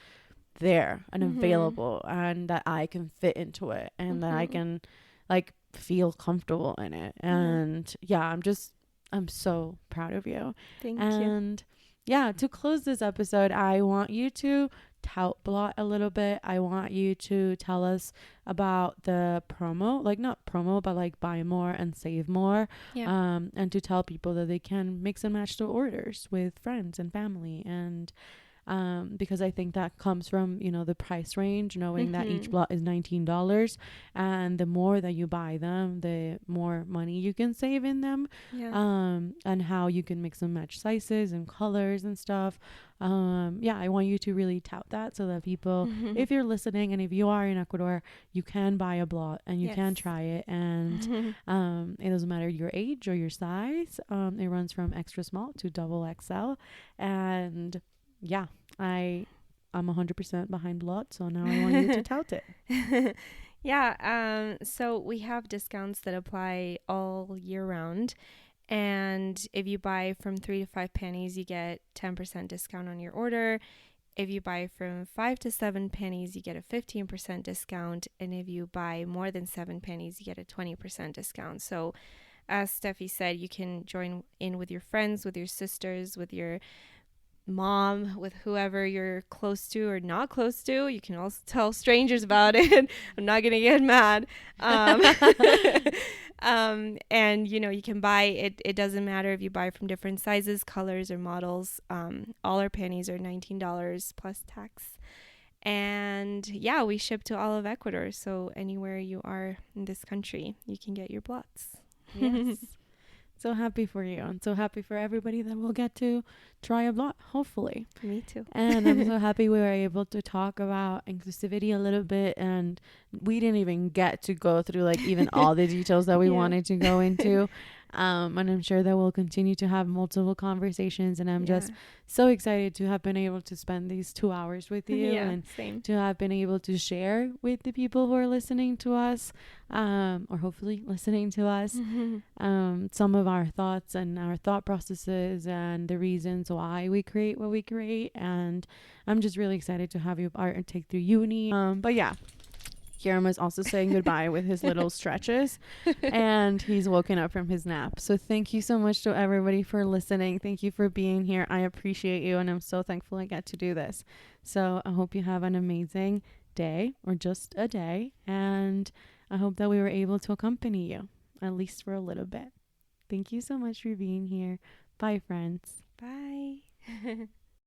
there and available, and that I can fit into it, and that I can like feel comfortable in it. And I'm so proud of you. Thank you. And yeah, to close this episode, I want you to tout Blot a little bit. I want you to tell us about the promo, like not promo, but like buy more and save more. And to tell people that they can mix and match their orders with friends and family. And because I think that comes from, the price range, knowing that each Blot is $19, and the more that you buy them, the more money you can save in them. And how you can mix and match sizes and colors and stuff. I want you to really tout that, so that people, if you're listening and if you are in Ecuador, you can buy a Blot and you can try it. And it doesn't matter your age or your size. It runs from extra small to double XL. And yeah, I'm 100% behind Blot, so now I want you to tout it. So we have discounts that apply all year round. And if you buy from 3 to 5 panties, you get 10% discount on your order. If you buy from 5 to 7 panties, you get a 15% discount. And if you buy more than 7 panties, you get a 20% discount. So as Steffi said, you can join in with your friends, with your sisters, with your mom, with whoever you're close to or not close to. You can also tell strangers about it. I'm not gonna get mad. And you can buy it. It doesn't matter if you buy from different sizes, colors, or models. All our panties are $19 plus tax. And we ship to all of Ecuador, so anywhere you are in this country, you can get your Blots. Yes. So happy for you, and so happy for everybody that will get to try a Blot, hopefully. Me too. And I'm so happy we were able to talk about inclusivity a little bit, and we didn't even get to go through like even all the details that we wanted to go into. And I'm sure that we'll continue to have multiple conversations, and I'm just so excited to have been able to spend these 2 hours with you, and same. to have been able to share with the people who are listening to us, or hopefully listening to us, some of our thoughts and our thought processes and the reasons why we create what we create. And I'm just really excited to have you take through uni. But yeah, Kieran was also saying goodbye with his little stretches, and he's woken up from his nap. So thank you so much to everybody for listening. Thank you for being here. I appreciate you, and I'm so thankful I get to do this. So I hope you have an amazing day, or just a day, and I hope that we were able to accompany you, at least for a little bit. Thank you so much for being here. Bye, friends. Bye.